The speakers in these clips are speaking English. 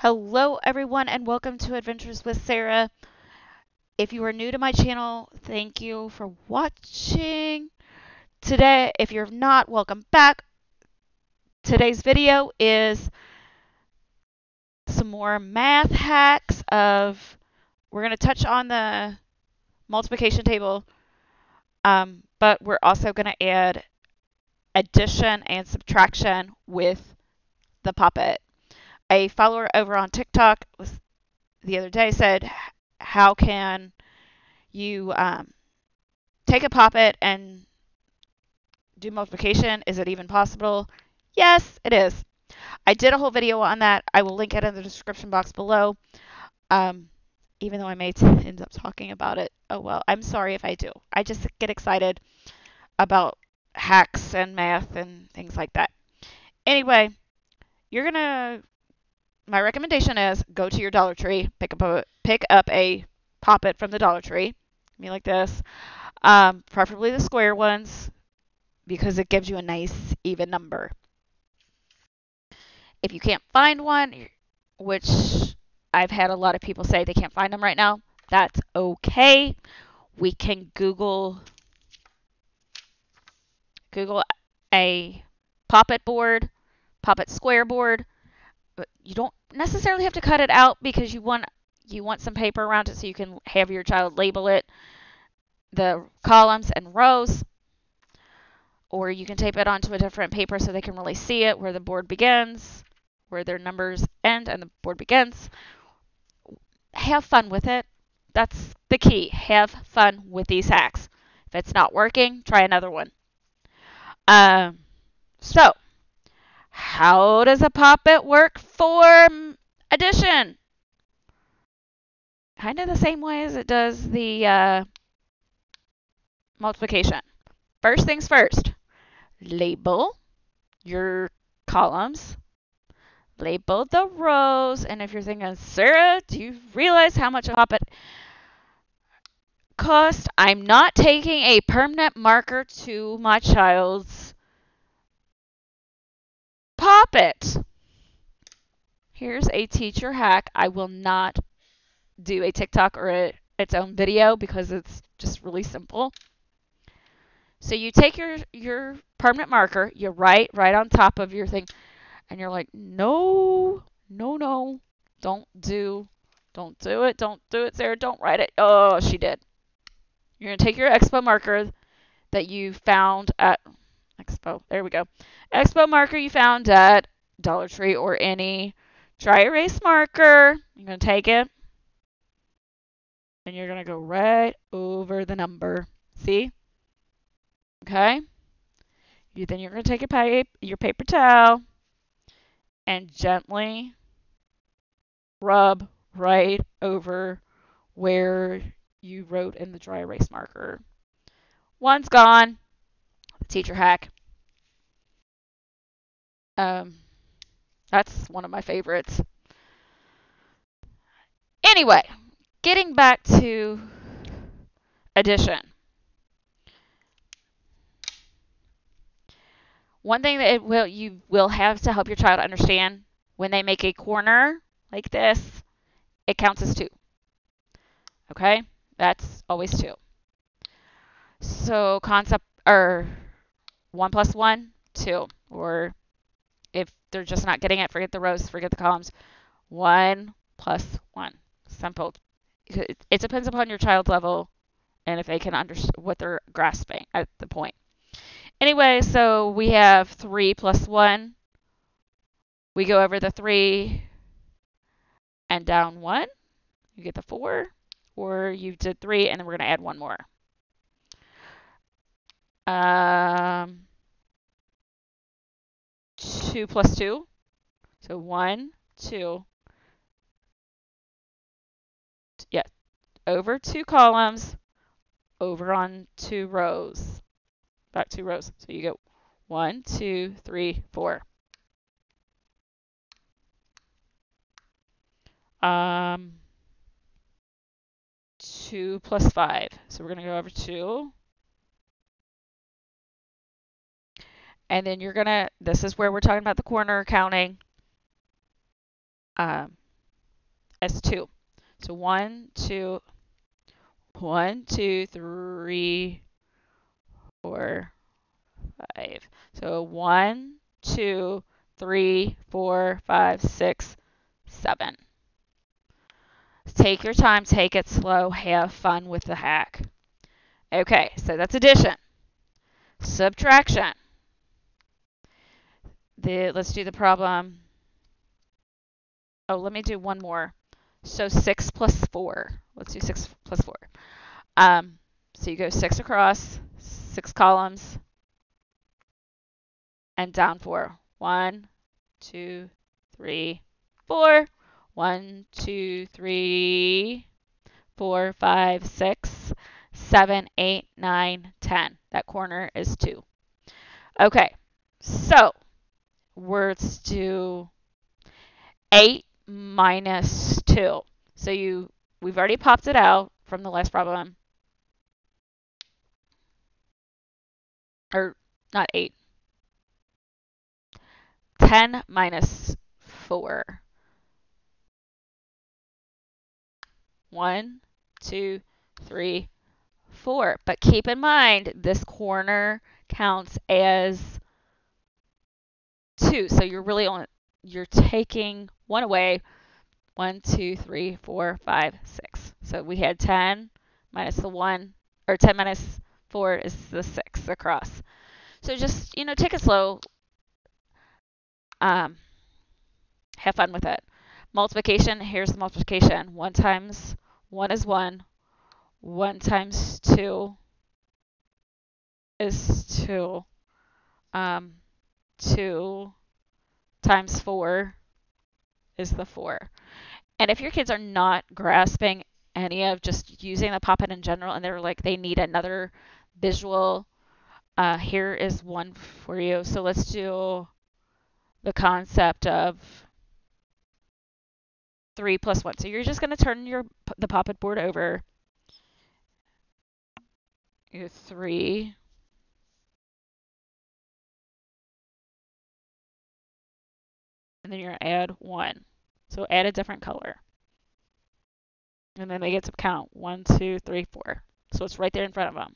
Hello everyone and welcome to Adventures with Sarah. If you are new to my channel, thank you for watching. Today, if you're not, welcome back. Today's video is some more math hacks we're going to touch on the multiplication table, but we're also going to add addition and subtraction with the puppet. A follower over on TikTok the other day said, how can you take a puppet and do multiplication? Is it even possible? Yes, it is. I did a whole video on that. I will link it in the description box below. Even though I may end up talking about it. Oh well, I'm sorry if I do. I just get excited about hacks and math and things like that. Anyway, my recommendation is go to your Dollar Tree, pick up a poppet from the Dollar Tree, me like this, preferably the square ones, because it gives you a nice even number. If you can't find one, which I've had a lot of people say they can't find them right now, that's okay. We can Google a poppet board, poppet square board. But you don't necessarily have to cut it out because you want some paper around it so you can have your child label it, the columns and rows. Or you can tape it onto a different paper so they can really see it, where the board begins, where their numbers end and the board begins. Have fun with it. That's the key. Have fun with these hacks. If it's not working, try another one. So, how does a poppet work for addition? Kind of the same way as it does the multiplication. First things first, label your columns, label the rows, and if you're thinking, Sarah, do you realize how much a poppet cost? I'm not taking a permanent marker to my child's poppet. Here's a teacher hack. I will not do a TikTok or its own video because it's just really simple. So you take your permanent marker, you write right on top of your thing, and you're like, no, don't do it, Sarah, don't write it. Oh, she did. You're going to take your Expo marker that you found at there we go. Expo marker you found at Dollar Tree or any dry erase marker. You're going to take it and you're going to go right over the number. See? Okay? Then you're going to take your paper towel and gently rub right over where you wrote in the dry erase marker. One's gone. The teacher hack. That's one of my favorites. Anyway, getting back to addition. One thing that you will have to help your child understand, when they make a corner like this, it counts as 2. Okay? That's always 2. So concept, or 1 plus 1, 2. Or if they're just not getting it, forget the rows, forget the columns. 1 plus 1. Simple. It depends upon your child's level and if they can understand what they're grasping at the point. Anyway, so we have 3 plus 1. We go over the 3 and down 1. You get the 4. Or you did 3 and then we're going to add 1 more. 2 plus 2. So 1, 2. Yeah, over 2 columns, over on 2 rows. Back 2 rows. So you go 1, 2, 3, 4. 2 plus 5. So we're going to go over 2. And then this is where we're talking about the corner counting. as 2. So 1, 2, 1, 2, 3, 4, 5. So 1, 2, 3, 4, 5, 6, 7. Take your time, take it slow, have fun with the hack. Okay, so that's addition. Subtraction. Let's do the problem. Oh, let me do one more. So 6 plus 4. Let's do 6 plus 4. So you go 6 across, 6 columns, and down 4. 1, 2, 3, 4. 1, 2, 3, 4, 5, 6, 7, 8, 9, 10. That corner is 2. Okay, so let's do 8 minus 2. So we've already popped it out from the last problem. Or not 8. 10 minus 4. 1, 2, 3, 4. But keep in mind, this corner counts as 2. So you're taking 1 away. 1, 2, 3, 4, 5, 6. So we had 10 minus the 1, or 10 minus 4 is the 6 across. So just, take it slow. Have fun with it. Multiplication, here's the multiplication. 1 times 1 is 1. 1 times 2 is 2. 2 times 4 is the 4. And if your kids are not grasping any of just using the pop-it in general and they need another visual, here is one for you. So let's do the concept of 3 plus 1. So you're just going to turn the pop-it board over. Your 3. And then you're going to add 1. So add a different color. And then they get to count 1, 2, 3, 4. So it's right there in front of them.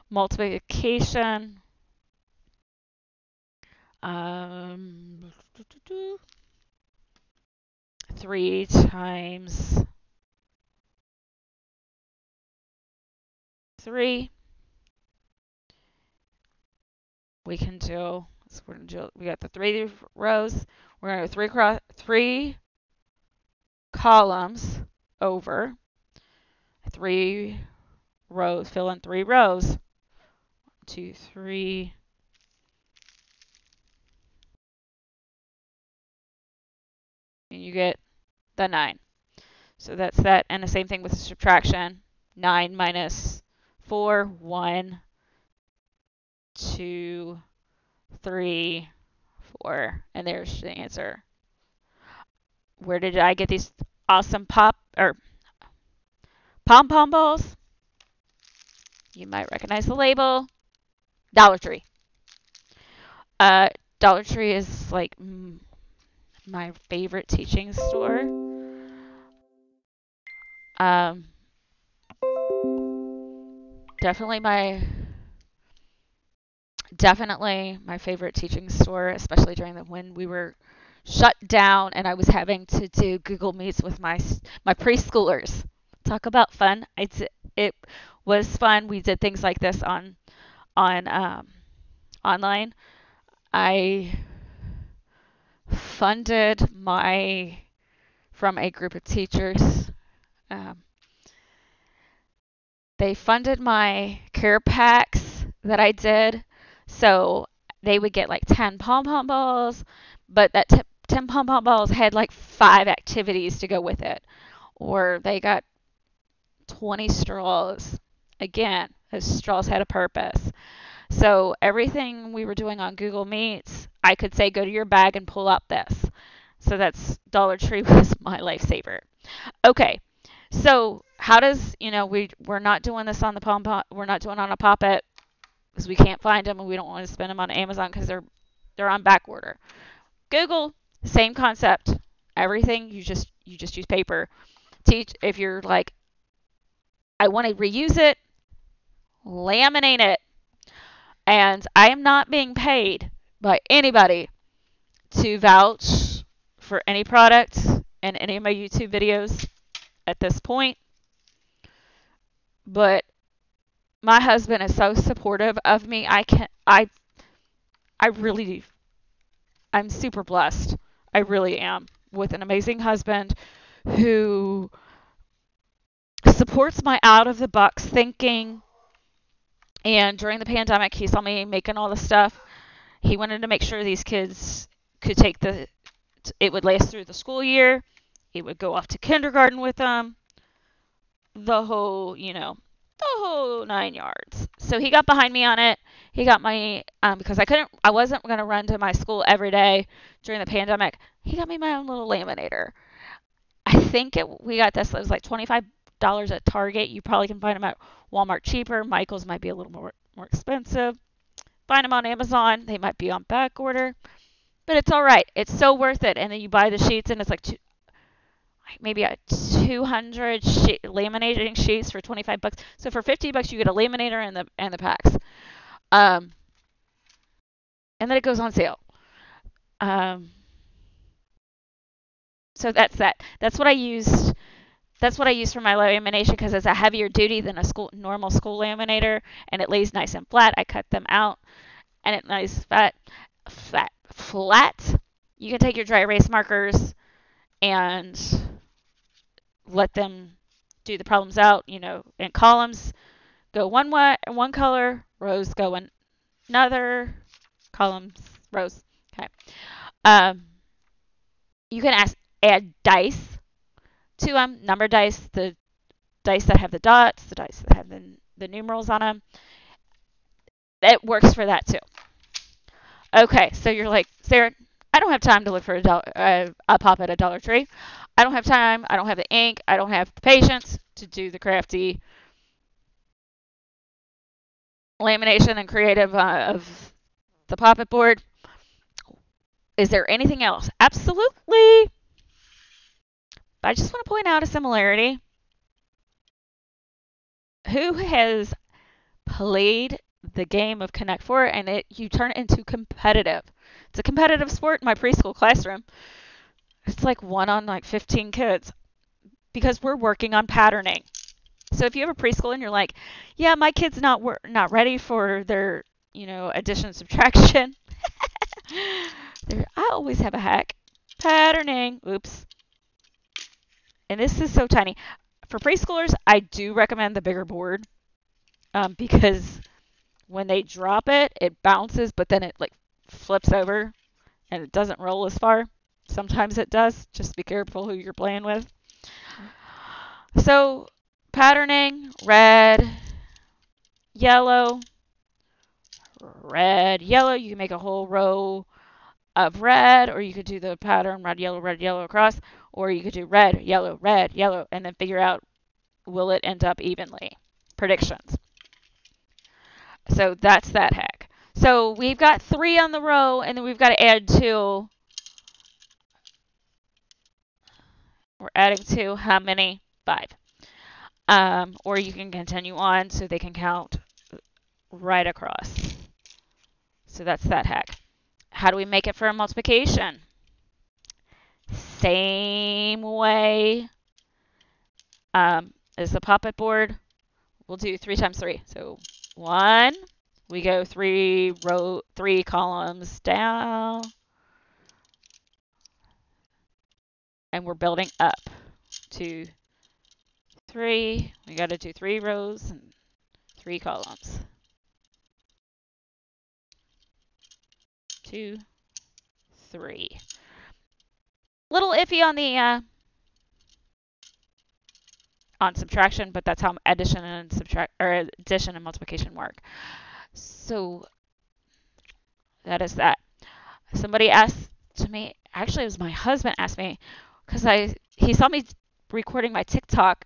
Multiplication. 3 times 3. We can do, so we got the 3 rows. We're going to go 3 columns over 3 rows, fill in 3 rows. 1, 2, 3. And you get the 9. So that's that. And the same thing with subtraction. 9 minus 4, 1, 2, 3, 4. And there's the answer. Where did I get these awesome pom-pom balls? You might recognize the label. Dollar Tree. Dollar Tree is like my favorite teaching store. Definitely my favorite teaching store, especially during when we were shut down and I was having to do Google Meets with my preschoolers. Talk about fun. It was fun. We did things like this on online. I funded from a group of teachers. They funded my care packs that I did. So they would get like 10 pom-pom balls, but that 10 pom-pom balls had like 5 activities to go with it. Or they got 20 straws. Again, those straws had a purpose. So everything we were doing on Google Meets, I could say, go to your bag and pull out this. So that's Dollar Tree was my lifesaver. Okay, so how does, we're not doing this on we're not doing on a pop-it because we can't find them and we don't want to spend them on Amazon because they're on back order. Google, same concept. Everything, you just use paper. Teach if you're like, I want to reuse it, laminate it. And I am not being paid by anybody to vouch for any product in any of my YouTube videos at this point. But my husband is so supportive of me. I really, I'm super blessed. I really am with an amazing husband who supports my out of the box thinking. And during the pandemic, he saw me making all the stuff. He wanted to make sure these kids could take it would last through the school year. It would go off to kindergarten with them. The whole 9 yards. So he got behind me on it. He got my, because I wasn't going to run to my school every day during the pandemic. He got me my own little laminator. I think we got this, it was like $25 at Target. You probably can find them at Walmart cheaper. Michael's might be a little more expensive. Find them on Amazon. They might be on back order. But it's all right. It's so worth it. And then you buy the sheets, and it's like maybe a 200 laminating sheets for $25. So for $50, you get a laminator and the packs. And then it goes on sale. So that's that. That's what I used. That's what I use for my lamination because it's a heavier duty than a normal school laminator, and it lays nice and flat. I cut them out, and it lays flat. You can take your dry erase markers and let them do the problems out, in columns. Go one color, rows go another, columns, rows. Okay. You can add dice to them, number dice, the dice that have the dots, the dice that have the numerals on them. It works for that too. Okay, so you're like, Sarah, I don't have time to look for a pop at a Dollar Tree. I don't have time. I don't have the ink. I don't have the patience to do the crafty lamination and creative of the Pop-It board. Is there anything else? Absolutely. But I just want to point out a similarity. Who has played the game of Connect Four and you turn it into competitive? It's a competitive sport in my preschool classroom. It's like 1 on like 15 kids because we're working on patterning. So if you have a preschool and you're like, yeah, my kid's not ready for their, addition and subtraction. I always have a hack. Patterning. Oops. And this is so tiny. For preschoolers, I do recommend the bigger board because when they drop it, it bounces, but then it like flips over and it doesn't roll as far. Sometimes it does. Just be careful who you're playing with. So patterning, red, yellow, red, yellow. You can make a whole row of red, or you could do the pattern red, yellow across, or you could do red, yellow, and then figure out will it end up evenly. Predictions. So that's that hack. So we've got 3 on the row, and then we've got to add 2. We're adding 2. How many? 5. Or you can continue on so they can count right across. So that's that hack. How do we make it for a multiplication? Same way as the Pop-It board. We'll do 3 times 3. So 1, we go 3 columns down, and we're building up. 2, 3. We got to do 3 rows and 3 columns. 2, 3. Little iffy on the on subtraction, but that's how addition and multiplication work. So that is that. Somebody asked to me, actually it was my husband asked me, because he saw me recording my TikTok,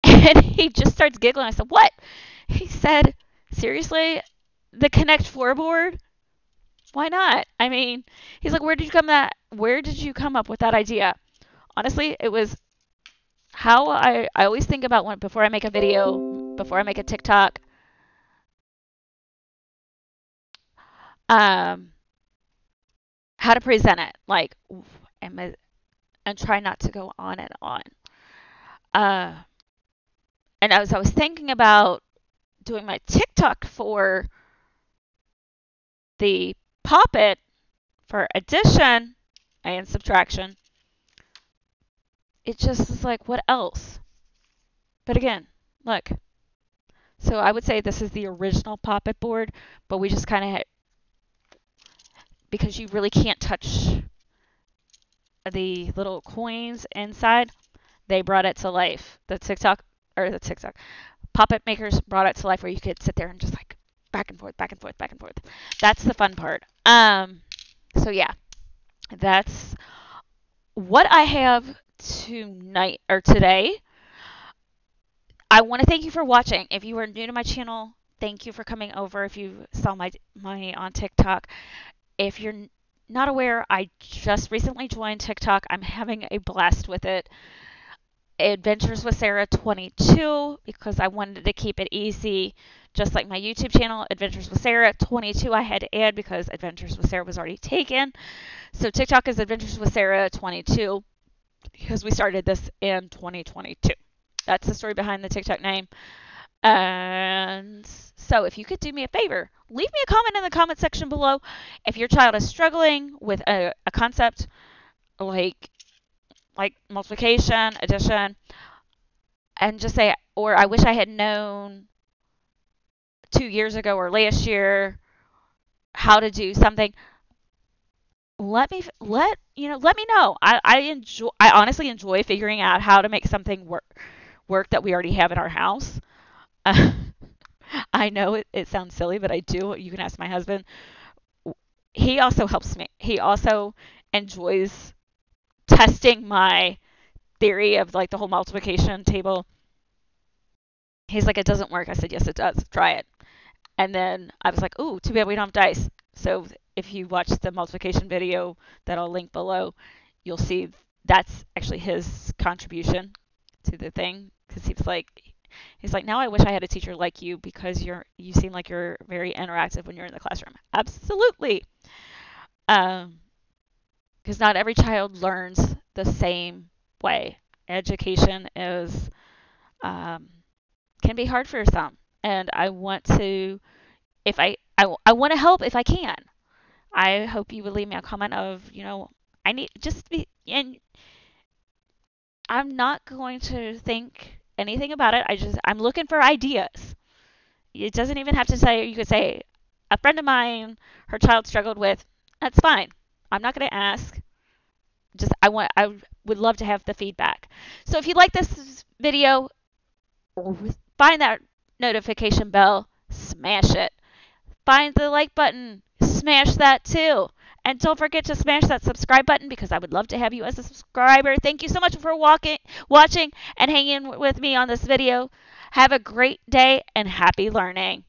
and he just starts giggling. I said, what? He said, seriously, the Connect 4 board? Why not? I mean, he's like, where did you come up with that idea? honestly, it was how I always think about when before I make a video, before I make a TikTok, um, how to present it, like, and try not to go on and on. Uh, and as I was thinking about doing my TikTok for the Poppet for addition and subtraction, it just is like, what else? But again, look. So I would say this is the original Poppet board, but we just kind of, because you really can't touch the little coins inside, they brought it to life. The TikTok Poppet makers brought it to life where you could sit there and just like back and forth, back and forth, back and forth. That's the fun part. So yeah, that's what I have tonight or today. I want to thank you for watching. If you are new to my channel, thank you for coming over. If you saw my on TikTok, if you're not aware, I just recently joined TikTok. I'm having a blast with it. Adventures with Sarah 22 because I wanted to keep it easy, just like my YouTube channel, Adventures with Sarah 22. I had to add because Adventures with Sarah was already taken. So TikTok is Adventures with Sarah 22 because we started this in 2022. That's the story behind the TikTok name. And so if you could do me a favor, leave me a comment in the comment section below if your child is struggling with a concept like multiplication, addition, and just say, or I wish I had known 2 years ago or last year how to do something. Let me know. I honestly enjoy figuring out how to make something work that we already have in our house. I know it sounds silly, but I do. You can ask my husband. He also helps me. He also enjoys testing my theory of like the whole multiplication table. He's like, it doesn't work. I said, yes, it does. Try it. And then I was like, ooh, too bad we don't have dice. So if you watch the multiplication video that I'll link below, you'll see that's actually his contribution to the thing. Because he's like, now I wish I had a teacher like you because you seem like you're very interactive when you're in the classroom. Absolutely. Because not every child learns the same way. Education is can be hard for some, and I want to I want to help if I can. I hope you would leave me a comment of I need just be, and I'm not going to think anything about it. I'm looking for ideas. It doesn't even have to say. You could say a friend of mine, her child struggled with. That's fine. I'm not going to ask. I would love to have the feedback. So if you like this video, find that notification bell, smash it. Find the like button, smash that too. And don't forget to smash that subscribe button because I would love to have you as a subscriber. Thank you so much for watching and hanging with me on this video. Have a great day and happy learning.